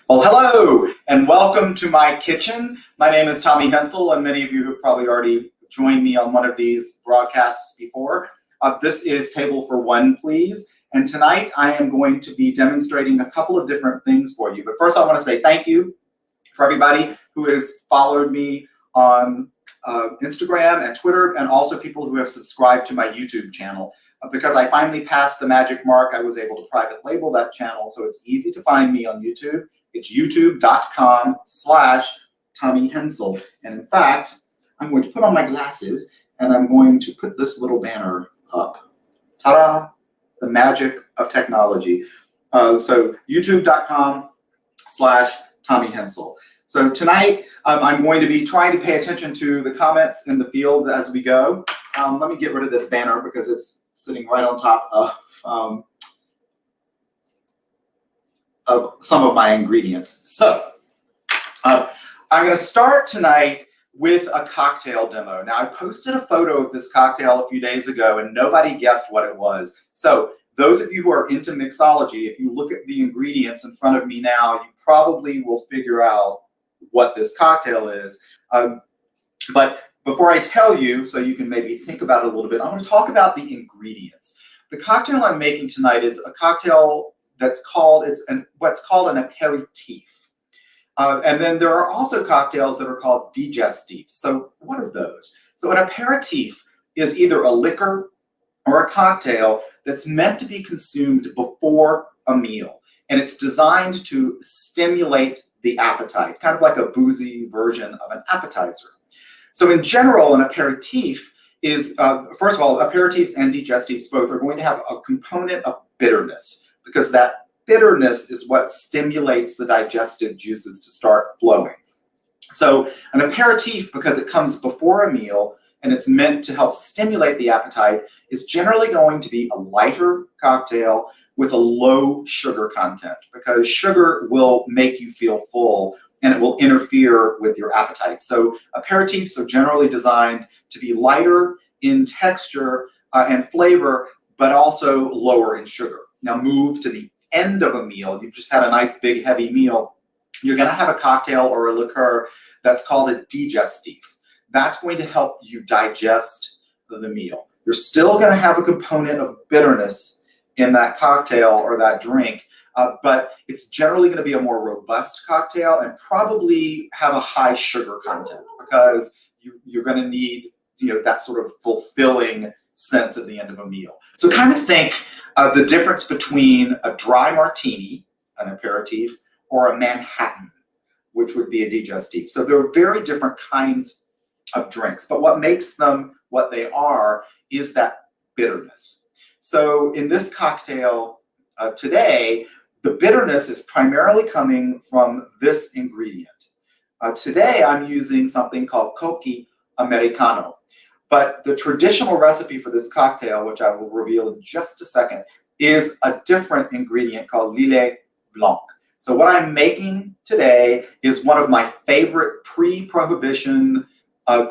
Well, hello and welcome to my kitchen. My name is Tommy Hensel, and many of you have probably already joined me on one of these broadcasts before. This is Table for One, please. And tonight I am going to be demonstrating a couple of different things for you. But first I want to say thank you for everybody who has followed me on Instagram and Twitter, and also people who have subscribed to my YouTube channel. Because I finally passed the magic mark, I was able to private label that channel, so it's easy to find me on YouTube. It's youtube.com/Tommy Hensel. And in fact, I'm going to put on my glasses and I'm going to put this little banner up. Ta-da! The magic of technology. So youtube.com/Tommy Hensel. So tonight, I'm going to be trying to pay attention to the comments in the field as we go. Let me get rid of this banner because it's sitting right on top of some of my ingredients. So I'm going to start tonight with a cocktail demo. Now, I posted a photo of this cocktail a few days ago and nobody guessed what it was. So those of you who are into mixology, if you look at the ingredients in front of me now, you probably will figure out what this cocktail is. But before I tell you, so you can maybe think about it a little bit, I want to talk about the ingredients. The cocktail I'm making tonight is a cocktail that's called, what's called an aperitif. And then there are also cocktails that are called digestifs. So what are those? So an aperitif is either a liquor or a cocktail that's meant to be consumed before a meal. And it's designed to stimulate the appetite, kind of like a boozy version of an appetizer. So in general, an aperitif is, first of all, aperitifs and digestifs both are going to have a component of bitterness, because that bitterness is what stimulates the digestive juices to start flowing. So an aperitif, because it comes before a meal and it's meant to help stimulate the appetite, is generally going to be a lighter cocktail with a low sugar content, because sugar will make you feel full and it will interfere with your appetite. So aperitifs are generally designed to be lighter in texture and flavor, but also lower in sugar. Now move to the end of a meal. You've just had a nice big heavy meal. You're gonna have a cocktail or a liqueur that's called a digestif. That's going to help you digest the meal. You're still gonna have a component of bitterness in that cocktail or that drink, but it's generally going to be a more robust cocktail and probably have a high sugar content, because you're going to need, that sort of fulfilling sense at the end of a meal. So kind of think the difference between a dry martini, an aperitif, or a Manhattan, which would be a digestif. So they're very different kinds of drinks, but what makes them what they are is that bitterness. So in this cocktail today, the bitterness is primarily coming from this ingredient. Today I'm using something called Coqui Americano, but the traditional recipe for this cocktail, which I will reveal in just a second, is a different ingredient called Lillet Blanc. So what I'm making today is one of my favorite pre-prohibition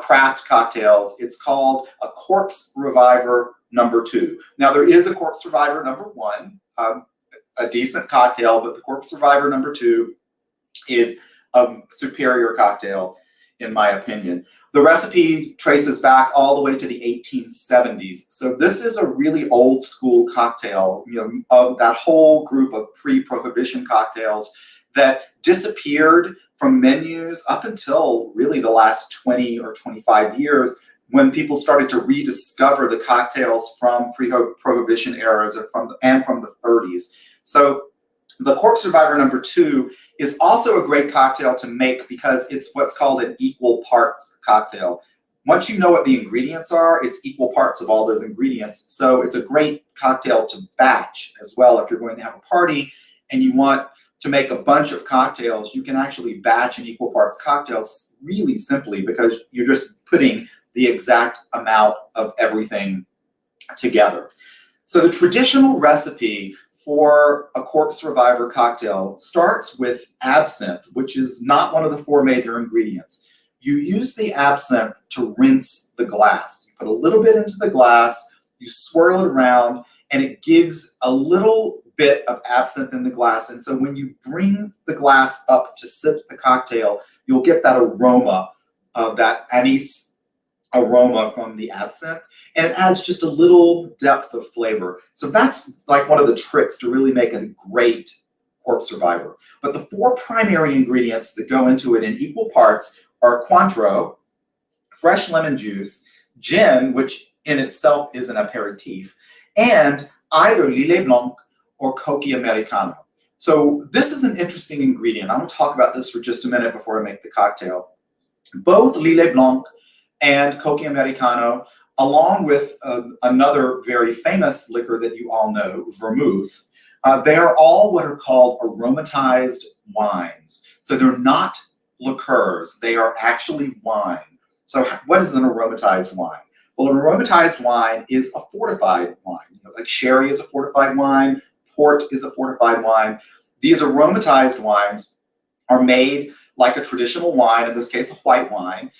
craft cocktails. It's called a Corpse Reviver number 2. Now there is a Corpse Reviver number 1, a decent cocktail, but the Corpse Reviver number 2 is a superior cocktail in my opinion. The recipe traces back all the way to the 1870s. So this is a really old school cocktail, of that whole group of pre-prohibition cocktails that disappeared from menus up until really the last 20 or 25 years, when people started to rediscover the cocktails from pre-prohibition eras and from the 30s. So the Corpse Reviver number 2 is also a great cocktail to make because it's what's called an equal parts cocktail. Once you know what the ingredients are, it's equal parts of all those ingredients. So it's a great cocktail to batch as well. If you're going to have a party and you want to make a bunch of cocktails, you can actually batch an equal parts cocktails really simply, because you're just putting the exact amount of everything together. So the traditional recipe for a Corpse Reviver cocktail starts with absinthe, which is not one of the 4 major ingredients. You use the absinthe to rinse the glass. You put a little bit into the glass, you swirl it around, and it gives a little bit of absinthe in the glass. And so when you bring the glass up to sip the cocktail, you'll get that aroma of that anise aroma from the absinthe. And it adds just a little depth of flavor. So that's like one of the tricks to really make a great corpse survivor. But the 4 primary ingredients that go into it in equal parts are Cointreau, fresh lemon juice, gin, which in itself is an aperitif, and either Lillet Blanc or Coqui Americano. So this is an interesting ingredient. I'm going to talk about this for just a minute before I make the cocktail. Both Lillet Blanc and Coqui Americano, along with another very famous liquor that you all know, vermouth, they are all what are called aromatized wines. So they're not liqueurs, they are actually wine. So what is an aromatized wine? Well, an aromatized wine is a fortified wine. Like sherry is a fortified wine, port is a fortified wine. These aromatized wines are made like a traditional wine, in this case a white wine.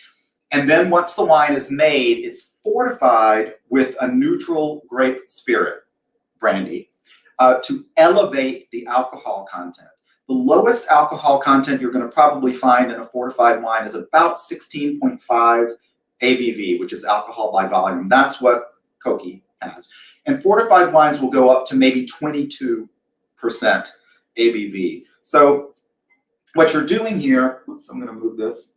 And then once the wine is made, it's fortified with a neutral grape spirit, brandy, to elevate the alcohol content. The lowest alcohol content you're going to probably find in a fortified wine is about 16.5 ABV, which is alcohol by volume. That's what Coqui has. And fortified wines will go up to maybe 22% ABV. So what you're doing here, oops, I'm going to move this.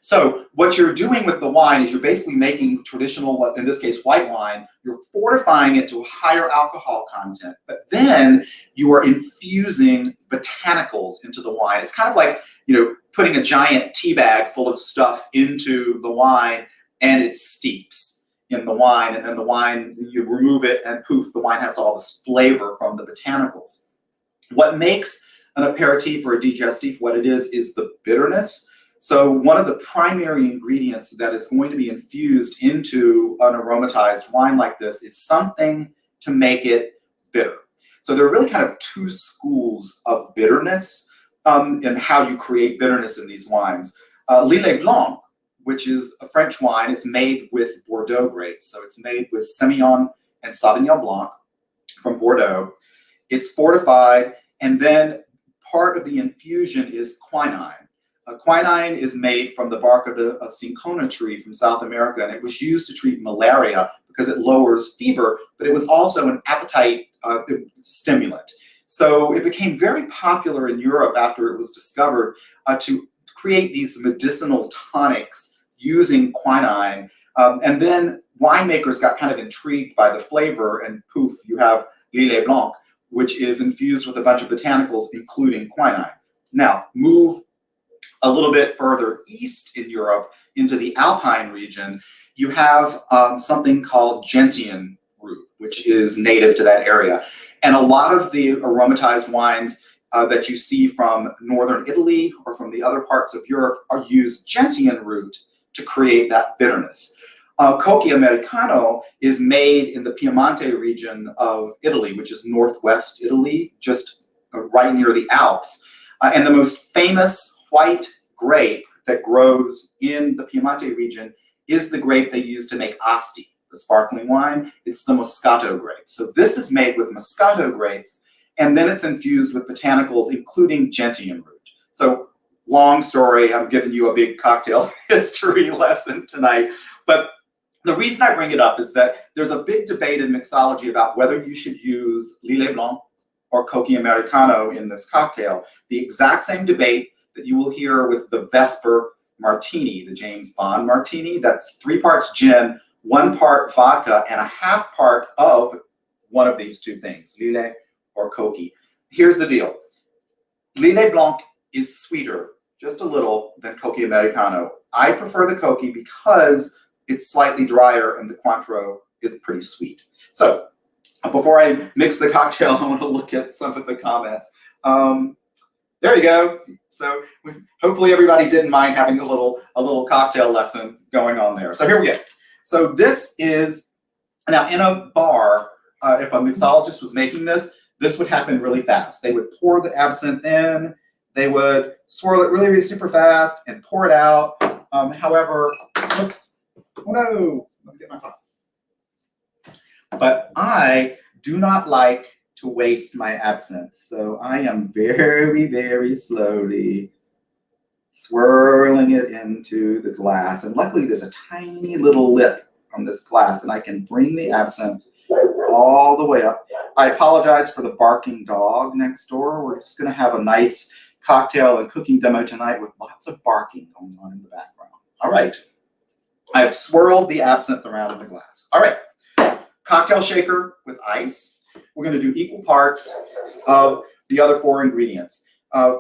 So what you're doing with the wine is you're basically making traditional, in this case, white wine. You're fortifying it to a higher alcohol content, but then you are infusing botanicals into the wine. It's kind of like, putting a giant tea bag full of stuff into the wine, and it steeps in the wine, and then the wine, you remove it, and poof, the wine has all this flavor from the botanicals. What makes an aperitif or a digestif what it is the bitterness. So one of the primary ingredients that is going to be infused into an aromatized wine like this is something to make it bitter. So there are really kind of 2 schools of bitterness and how you create bitterness in these wines. Lillet Blanc, which is a French wine, it's made with Bordeaux grapes. So it's made with Semillon and Sauvignon Blanc from Bordeaux. It's fortified, and then part of the infusion is quinine. Quinine is made from the bark of the cinchona tree from South America, and it was used to treat malaria because it lowers fever, but it was also an appetite stimulant. So it became very popular in Europe after it was discovered to create these medicinal tonics using quinine. And then winemakers got kind of intrigued by the flavor, and poof, you have Lillet Blanc, which is infused with a bunch of botanicals, including quinine. Now, move a little bit further east in Europe into the Alpine region, you have something called gentian root, which is native to that area. And a lot of the aromatized wines that you see from northern Italy or from the other parts of Europe use gentian root to create that bitterness. Coqui Americano is made in the Piemonte region of Italy, which is northwest Italy, just right near the Alps. And the most famous white grape that grows in the Piemonte region is the grape they use to make Asti, the sparkling wine. It's the Moscato grape. So this is made with Moscato grapes, and then it's infused with botanicals, including gentian root. So long story, I'm giving you a big cocktail history lesson tonight. But the reason I bring it up is that there's a big debate in mixology about whether you should use Lillet Blanc or Coqui Americano in this cocktail. The exact same debate that you will hear with the Vesper Martini, the James Bond Martini. That's 3 parts gin, 1 part vodka, and a half part of one of these 2 things, Lillet or Coqui. Here's the deal. Lillet Blanc is sweeter, just a little, than Coqui Americano. I prefer the Coqui because it's slightly drier and the Cointreau is pretty sweet. So before I mix the cocktail, I want to look at some of the comments. There you go. So hopefully everybody didn't mind having a little cocktail lesson going on there. So here we go. So this is, now in a bar, if a mixologist was making this, this would happen really fast. They would pour the absinthe in, they would swirl it really, really super fast and pour it out. However, oops, oh no, let me get my top. But I do not like to waste my absinthe. So I am very, very slowly swirling it into the glass. And luckily there's a tiny little lip on this glass and I can bring the absinthe all the way up. I apologize for the barking dog next door. We're just gonna have a nice cocktail and cooking demo tonight with lots of barking going on in the background. All right, I've swirled the absinthe around in the glass. All right, cocktail shaker with ice. We're gonna do equal parts of the other 4 ingredients.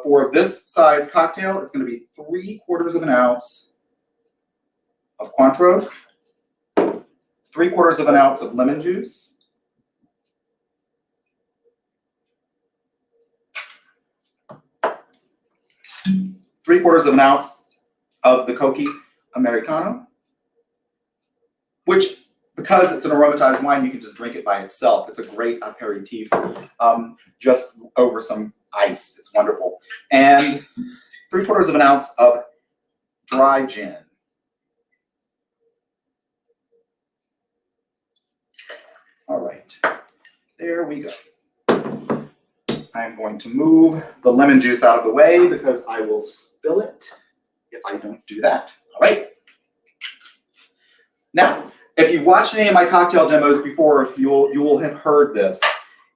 For this size cocktail, it's going to be 3/4 of an ounce of Cointreau, 3/4 of an ounce of lemon juice, 3/4 of an ounce of the Coqui Americano, which, because it's an aromatized wine, you can just drink it by itself. It's a great aperitif, just over some ice. It's wonderful. And 3/4 of an ounce of dry gin. All right, there we go. I'm going to move the lemon juice out of the way because I will spill it if I don't do that. All right. Now, if you've watched any of my cocktail demos before, you will have heard this.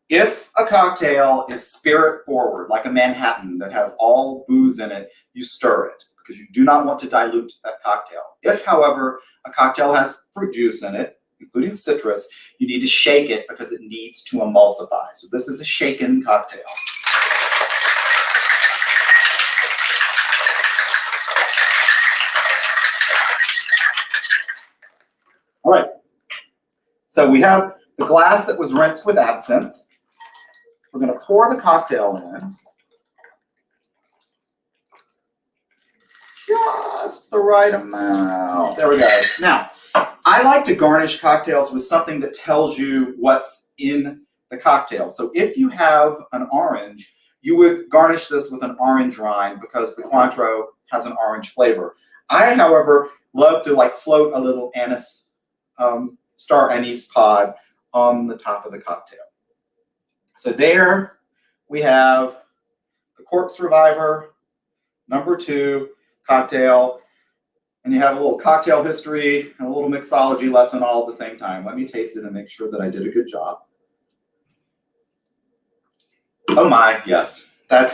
If a cocktail is spirit forward, like a Manhattan that has all booze in it, you stir it because you do not want to dilute that cocktail. If, however, a cocktail has fruit juice in it, including citrus, you need to shake it because it needs to emulsify. So this is a shaken cocktail. All right, so we have the glass that was rinsed with absinthe. We're going to pour the cocktail in. Just the right amount. There we go. Now, I like to garnish cocktails with something that tells you what's in the cocktail. So if you have an orange, you would garnish this with an orange rind because the Cointreau has an orange flavor. I, however, love to float a little anise, star anise pod on the top of the cocktail. So there we have the Corpse Reviver, #2 cocktail, and you have a little cocktail history and a little mixology lesson all at the same time. Let me taste it and make sure that I did a good job. Oh my, yes, that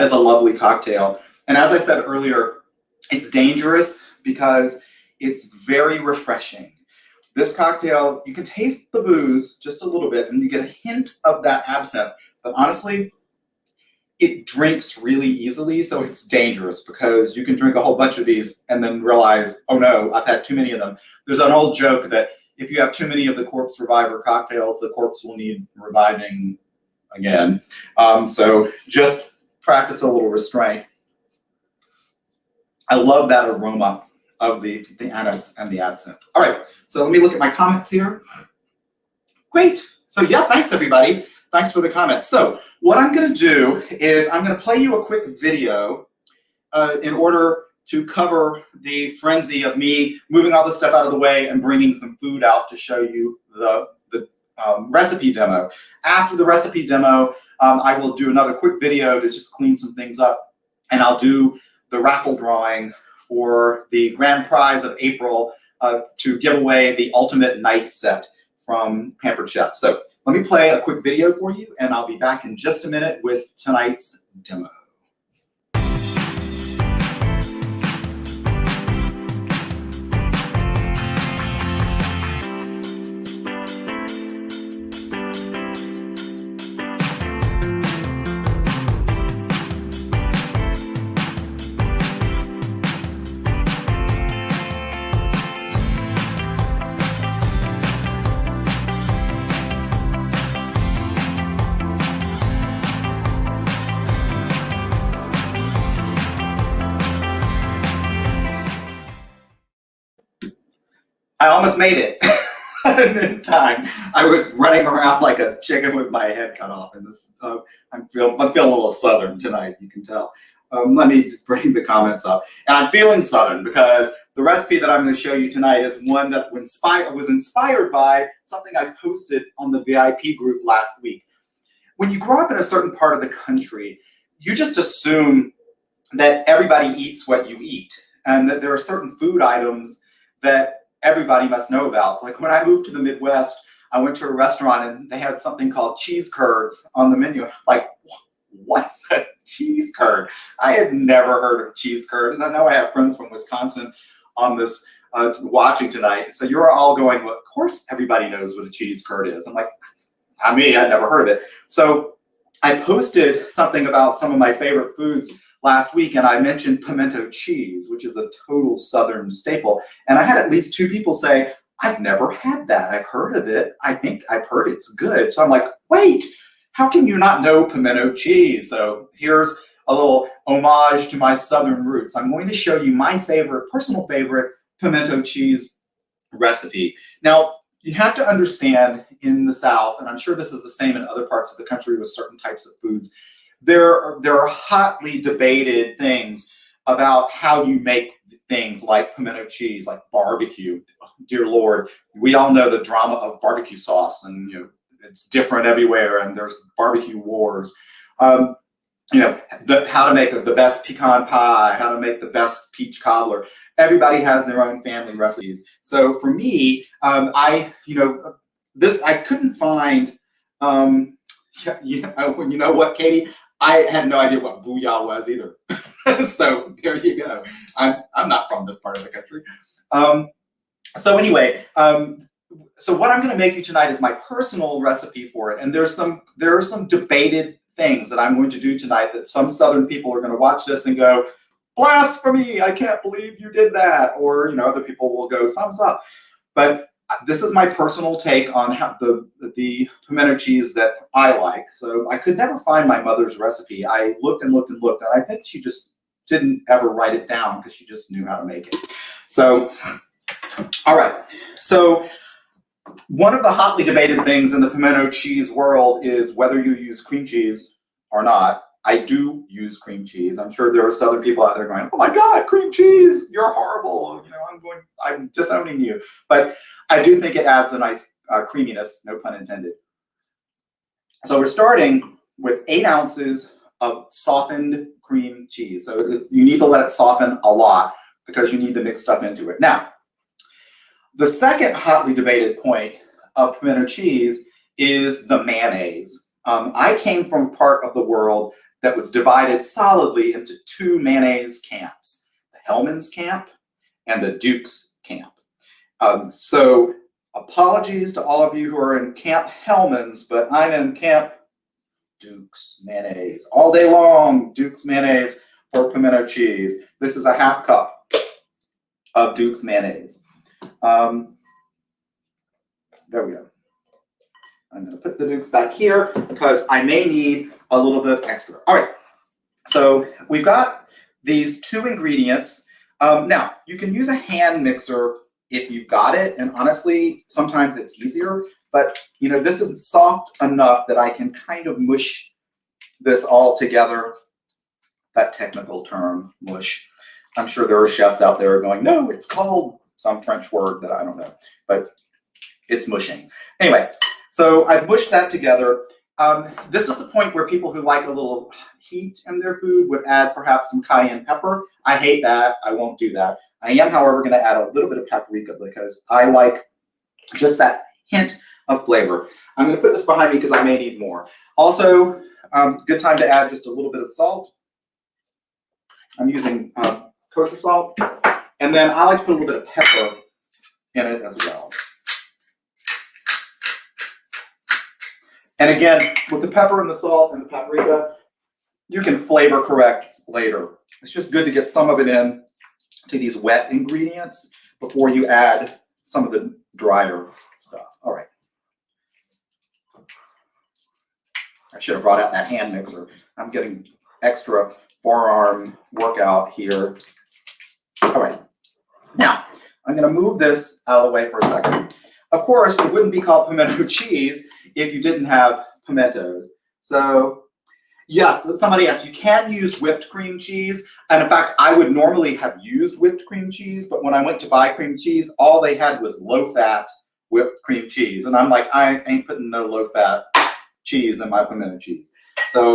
is a lovely cocktail. And as I said earlier, it's dangerous because it's very refreshing. This cocktail, you can taste the booze just a little bit and you get a hint of that absinthe, but honestly, it drinks really easily, so it's dangerous because you can drink a whole bunch of these and then realize, oh no, I've had too many of them. There's an old joke that if you have too many of the Corpse Reviver cocktails, the corpse will need reviving again. So just practice a little restraint. I love that aroma of the anise and the absinthe. All right, so let me look at my comments here. Great. So yeah, thanks everybody. Thanks for the comments. So what I'm going to do is I'm going to play you a quick video in order to cover the frenzy of me moving all this stuff out of the way and bringing some food out to show you the recipe demo. After the recipe demo, I will do another quick video to just clean some things up, and I'll do the raffle drawing for the grand prize of April to give away the ultimate knife set from Pampered Chef. So let me play a quick video for you, and I'll be back in just a minute with tonight's demo. I almost made it in time. I was running around like a chicken with my head cut off. And this, I'm feeling a little Southern tonight, you can tell. Let me just bring the comments up. And I'm feeling Southern because the recipe that I'm going to show you tonight is one that was inspired by something I posted on the VIP group last week. when you grow up in a certain part of the country, you just assume that everybody eats what you eat, and that there are certain food items that everybody must know about. Like when I moved to the Midwest, I went to a restaurant and they had something called cheese curds on the menu. Like, what's a cheese curd? I had never heard of cheese curd, and I know I have friends from Wisconsin on this watching tonight. So you're all going, well, of course everybody knows what a cheese curd is. I'm like, I'd never heard of it. So I posted something about some of my favorite foods last week, and I mentioned pimento cheese, which is a total Southern staple. And I had at least 2 people say, I've never had that. I've heard of it. I think I've heard it's good. So I'm like, wait, how can you not know pimento cheese? So here's a little homage to my Southern roots. I'm going to show you my personal favorite pimento cheese recipe. Now, you have to understand in the South, and I'm sure this is the same in other parts of the country with certain types of foods, there are hotly debated things about how you make things like pimento cheese, like barbecue. Oh, dear Lord, we all know the drama of barbecue sauce, and it's different everywhere, and there's barbecue wars. How to make the best pecan pie, how to make the best peach cobbler. Everybody has their own family recipes. So for me, I couldn't find. You know what, Katie? I had no idea what booyah was either. So there you go. I'm not from this part of the country. So anyway, so what I'm going to make you tonight is my personal recipe for it, and there are some debated things that I'm going to do tonight that some Southern people are going to watch this and go, blasphemy! I can't believe you did that, or other people will go thumbs up. But this is my personal take on how the pimento cheese that I like. So I could never find my mother's recipe. I looked and looked and looked, and I think she just didn't ever write it down because she just knew how to make it. So, all right. So one of the hotly debated things in the pimento cheese world is whether you use cream cheese or not. I do use cream cheese. I'm sure there are Southern people out there going, oh my God, cream cheese, you're horrible. I'm disowning you. But I do think it adds a nice creaminess, no pun intended. So we're starting with 8 ounces of softened cream cheese. So you need to let it soften a lot because you need to mix stuff into it. Now, the second hotly debated point of pimento cheese is the mayonnaise. I came from a part of the world that was divided solidly into 2 mayonnaise camps, the Hellman's camp and the Duke's camp. So apologies to all of you who are in Camp Hellman's, but I'm in Camp Duke's mayonnaise. All day long, Duke's mayonnaise for pimento cheese. This is a 1/2 cup of Duke's mayonnaise. There we go. I'm going to put the Dukes back here because I may need a little bit extra. All right, so we've got these 2 ingredients. Now, you can use a hand mixer if you've got it, and honestly, sometimes it's easier, but this is soft enough that I can kind of mush this all together. That technical term, mush. I'm sure there are chefs out there going, no, it's called some French word that I don't know, but it's mushing. Anyway, so I've mushed that together. This is the point where people who like a little heat in their food would add perhaps some cayenne pepper. I hate that. I won't do that. I am, however, going to add a little bit of paprika because I like just that hint of flavor. I'm going to put this behind me because I may need more. Also, good time to add just a little bit of salt. I'm using kosher salt. And then I like to put a little bit of pepper in it as well. And again, with the pepper and the salt and the paprika, you can flavor correct later. It's just good to get some of it in to these wet ingredients before you add some of the drier stuff. All right. I should have brought out that hand mixer. I'm getting extra forearm workout here. All right. Now, I'm going to move this out of the way for a second. Of course, it wouldn't be called pimento cheese if you didn't have pimentos. So, yes, somebody asked, you can use whipped cream cheese. And in fact, I would normally have used whipped cream cheese, but when I went to buy cream cheese, all they had was low-fat whipped cream cheese. And I'm like, I ain't putting no low-fat cheese than my pimento cheese. So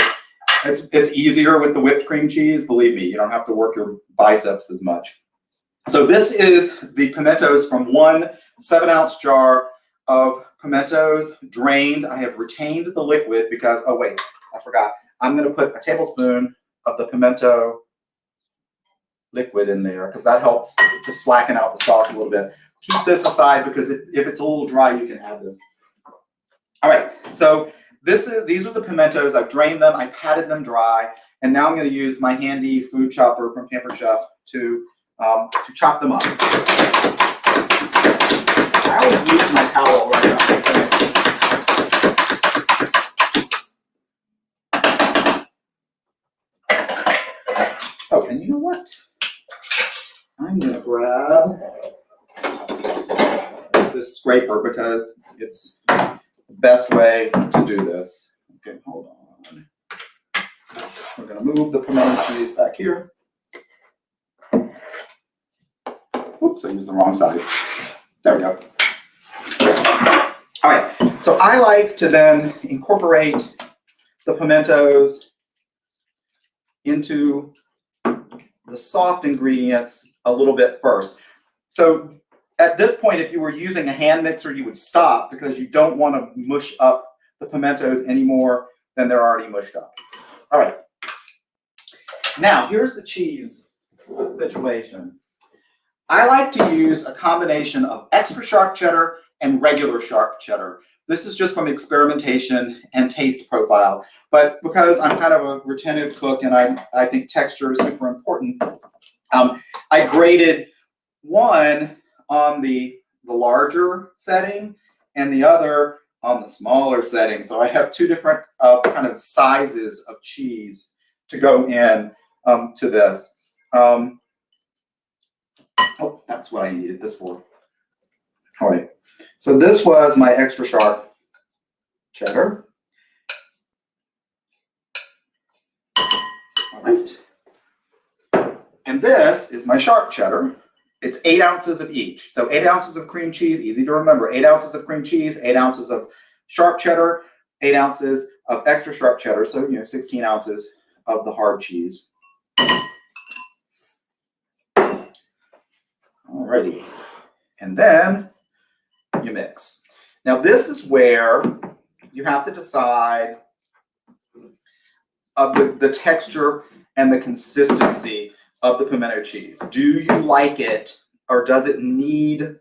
it's easier with the whipped cream cheese. Believe me, you don't have to work your biceps as much. So this is the pimentos from one 7-ounce jar of pimentos, drained. I have retained the liquid because, oh wait, I forgot. I'm going to put a tablespoon of the pimento liquid in there because that helps to slacken out the sauce a little bit. Keep this aside because if it's a little dry, you can add this. All right, so these are the pimentos. I've drained them, I patted them dry, and now I'm going to use my handy food chopper from Pampered Chef to chop them up. I always use my towel right now. Oh, and you know what? I'm going to grab this scraper because it's the best way to do this. Okay, hold on. We're going to move the pimento cheese back here. Oops, I used the wrong side. There we go. All right, so I like to then incorporate the pimentos into the soft ingredients a little bit first. So at this point, if you were using a hand mixer, you would stop because you don't want to mush up the pimentos any more than they're already mushed up. All right. Now, here's the cheese situation. I like to use a combination of extra sharp cheddar and regular sharp cheddar. This is just from experimentation and taste profile. But because I'm kind of a retentive cook and I think texture is super important, I graded one on the larger setting and the other on the smaller setting. So I have two different kind of sizes of cheese to go in to this. Oh, that's what I needed this for. All right, so this was my extra sharp cheddar. All right, and this is my sharp cheddar. It's 8 ounces of each. So 8 ounces of cream cheese, easy to remember. 8 ounces of cream cheese, 8 ounces of sharp cheddar, 8 ounces of extra sharp cheddar. So, 16 ounces of the hard cheese. Alrighty, and then you mix. Now this is where you have to decide the texture and the consistency of the pimento cheese. Do you like it, or does it need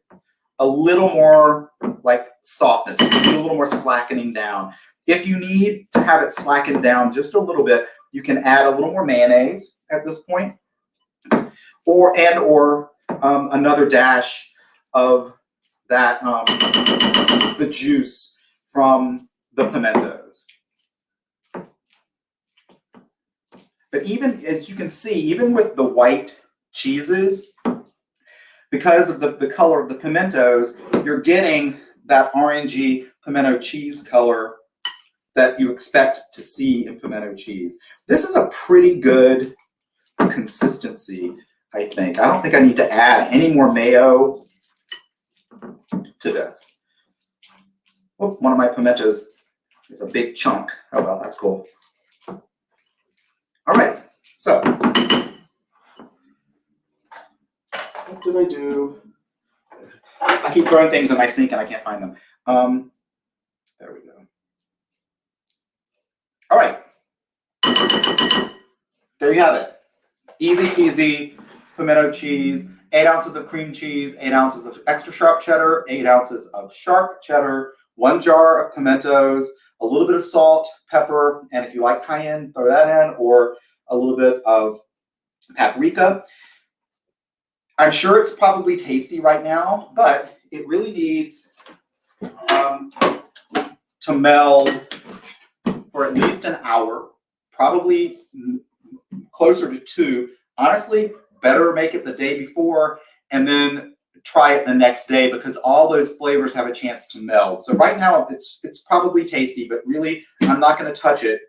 a little more like softness? Does it need a little more slackening down? If you need to have it slackened down just a little bit, you can add a little more mayonnaise at this point, or another dash of that the juice from the pimentos. But even as you can see, even with the white cheeses, because of the color of the pimentos, you're getting that orangey pimento cheese color that you expect to see in pimento cheese. This is a pretty good consistency, I think. I don't think I need to add any more mayo to this. Oh, one of my pimentos is a big chunk. Oh well, that's cool. All right, so what did I do? I keep throwing things in my sink and I can't find them. There we go. All right, there you have it. Easy peasy pimento cheese, 8 ounces of cream cheese, 8 ounces of extra sharp cheddar, 8 ounces of sharp cheddar, 1 jar of pimentos, a little bit of salt, pepper, and if you like cayenne, throw that in, or a little bit of paprika. I'm sure it's probably tasty right now, but it really needs to meld for at least an hour, probably closer to 2. Honestly, better make it the day before and then try it the next day because all those flavors have a chance to meld. So right now it's probably tasty, but really I'm not going to touch it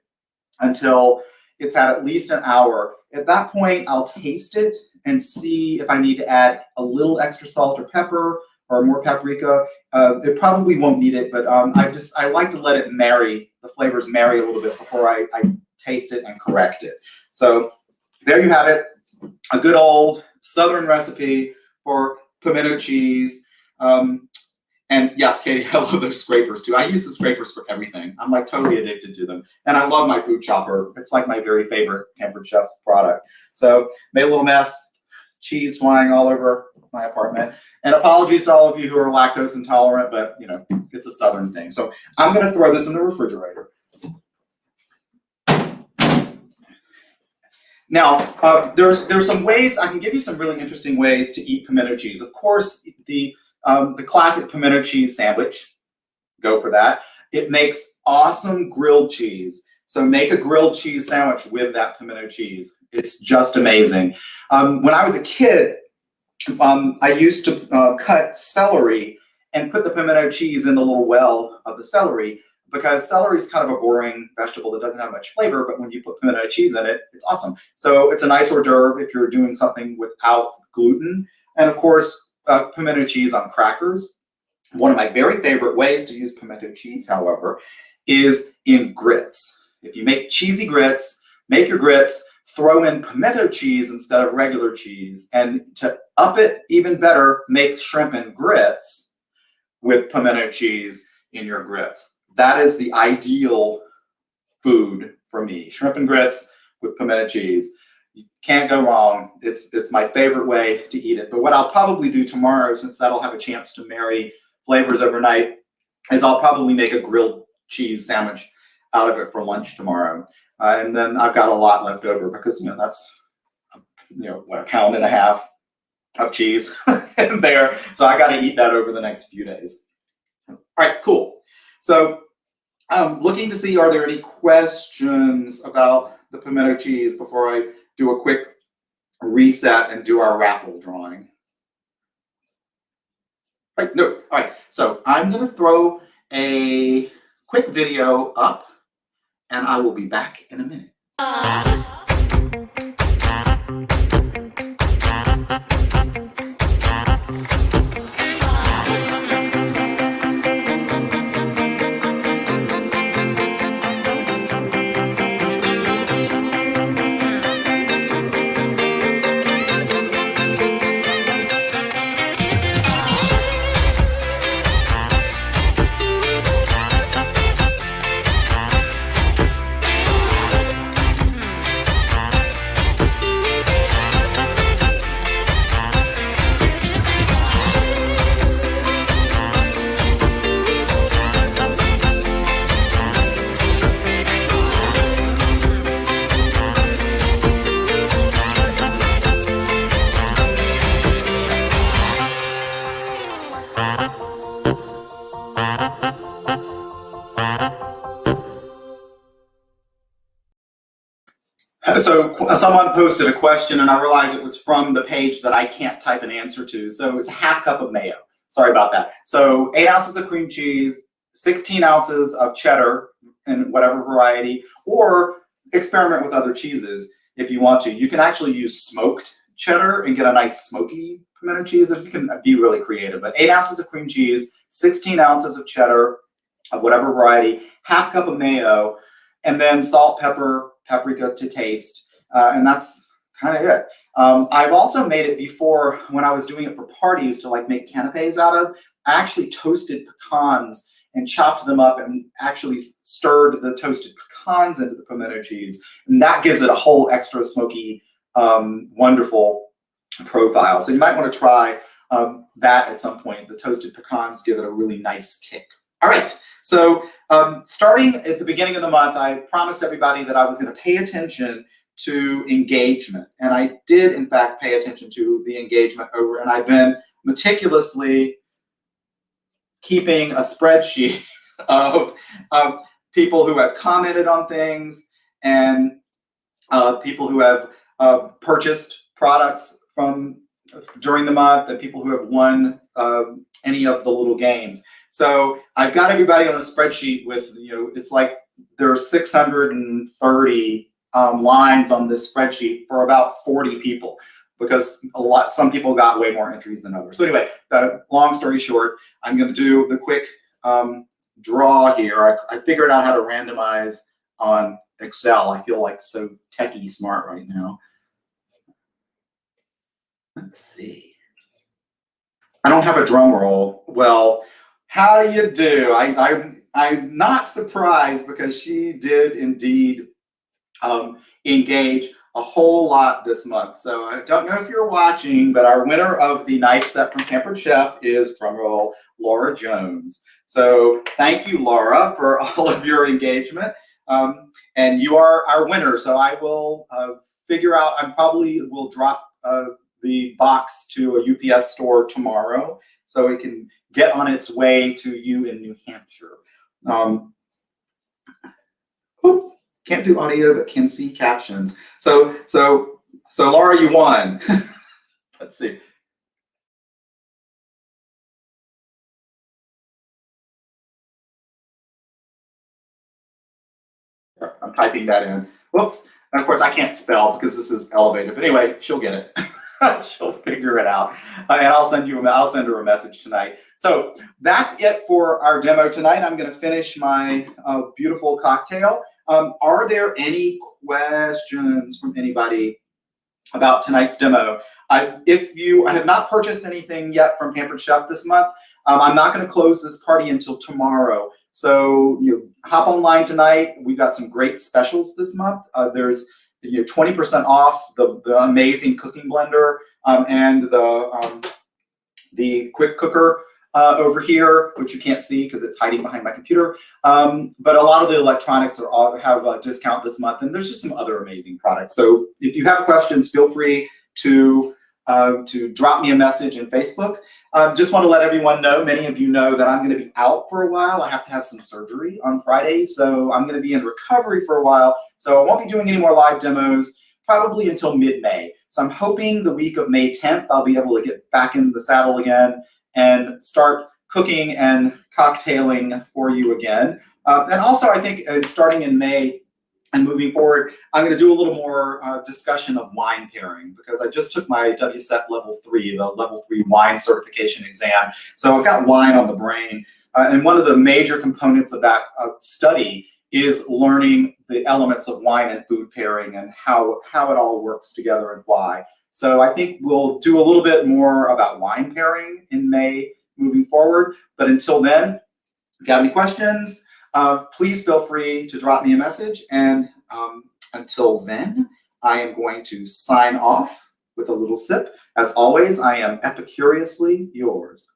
until it's at least an hour. At that point, I'll taste it and see if I need to add a little extra salt or pepper or more paprika. It probably won't need it, but I like to let it marry the flavors marry a little bit before I taste it and correct it. So there you have it, a good old Southern recipe for pimento cheese. And yeah, Katie, I love those scrapers too. I use the scrapers for everything. I'm like totally addicted to them. And I love my food chopper. It's like my very favorite Pampered Chef product. So made a little mess, cheese flying all over my apartment. And apologies to all of you who are lactose intolerant, but you know, it's a Southern thing. So I'm gonna throw this in the refrigerator. Now, there's some ways, I can give you some really interesting ways to eat pimento cheese. Of course, the classic pimento cheese sandwich, go for that. It makes awesome grilled cheese. So make a grilled cheese sandwich with that pimento cheese. It's just amazing. When I was a kid, I used to cut celery and put the pimento cheese in the little well of the celery, because celery is kind of a boring vegetable that doesn't have much flavor, but when you put pimento cheese in it, it's awesome. So it's a nice hors d'oeuvre if you're doing something without gluten. And of course, pimento cheese on crackers. One of my very favorite ways to use pimento cheese, however, is in grits. If you make cheesy grits, make your grits, throw in pimento cheese instead of regular cheese. And to up it even better, make shrimp and grits with pimento cheese in your grits. That is the ideal food for me. Shrimp and grits with pimento cheese. You can't go wrong. It's my favorite way to eat it. But what I'll probably do tomorrow, since that'll have a chance to marry flavors overnight, is I'll probably make a grilled cheese sandwich out of it for lunch tomorrow. And then I've got a lot left over because, you know, that's, you know, what, 1.5 pounds of cheese in there. So I got to eat that over the next few days. All right, cool. So looking to see, are there any questions about the pimento cheese before I do a quick reset and do our raffle drawing? All right, no, all right. So I'm going to throw a quick video up and I will be back in a minute. So someone posted a question and I realized it was from the page that I can't type an answer to. So it's a 1/2 cup of mayo. Sorry about that. So 8 ounces of cream cheese, 16 ounces of cheddar in whatever variety, or experiment with other cheeses if you want to. You can actually use smoked cheddar and get a nice smoky pimento cheese. You can be really creative, but 8 ounces of cream cheese, 16 ounces of cheddar of whatever variety, 1/2 cup of mayo, and then salt, pepper, paprika to taste, and that's kind of it. I've also made it before when I was doing it for parties to like make canapes out of. I actually toasted pecans and chopped them up and actually stirred the toasted pecans into the pimento cheese, and that gives it a whole extra smoky, wonderful profile. So you might want to try that at some point. The toasted pecans give it a really nice kick. All right, so starting at the beginning of the month, I promised everybody that I was going to pay attention to engagement. And I did, in fact, pay attention to the engagement and I've been meticulously keeping a spreadsheet of people who have commented on things and people who have purchased products during the month and people who have won any of the little games. So I've got everybody on a spreadsheet with, you know, it's like there are 630 lines on this spreadsheet for about 40 people because some people got way more entries than others. So anyway, long story short, I'm going to do the quick draw here. I figured out how to randomize on Excel. I feel like so techie smart right now. Let's see. I don't have a drum roll. Well, how do you do? I'm not surprised because she did indeed engage a whole lot this month. So I don't know if you're watching, but our winner of the knife set from Pampered Chef is, drumroll, Laura Jones. So thank you, Laura, for all of your engagement. And you are our winner. So I will figure out, I probably will drop the box to a UPS store tomorrow so it can get on its way to you in New Hampshire. Can't do audio, but can see captions. So Laura, you won. Let's see. I'm typing that in. Whoops. And of course, I can't spell because this is elevated. But anyway, she'll get it. She'll figure it out. And I'll send her a message tonight. So that's it for our demo tonight. I'm going to finish my beautiful cocktail. Are there any questions from anybody about tonight's demo? If you have not purchased anything yet from Pampered Chef this month, I'm not going to close this party until tomorrow. So hop online tonight. We've got some great specials this month. There's 20% off the amazing cooking blender and the quick cooker over here, which you can't see because it's hiding behind my computer. But a lot of the electronics have a discount this month, and there's just some other amazing products. So if you have questions, feel free to drop me a message in Facebook. Just want to let everyone know, many of you know that I'm going to be out for a while. I have to have some surgery on Friday, so I'm going to be in recovery for a while. So I won't be doing any more live demos probably until mid-May. So I'm hoping the week of May 10th, I'll be able to get back in the saddle again and start cooking and cocktailing for you again. And also, I think starting in May and moving forward, I'm going to do a little more discussion of wine pairing because I just took my WSET Level 3, the Level 3 wine certification exam. So I've got wine on the brain. And one of the major components of that study is learning the elements of wine and food pairing and how it all works together and why. So I think we'll do a little bit more about wine pairing in May moving forward. But until then, if you have any questions, please feel free to drop me a message. And until then, I am going to sign off with a little sip. As always, I am epicuriously yours.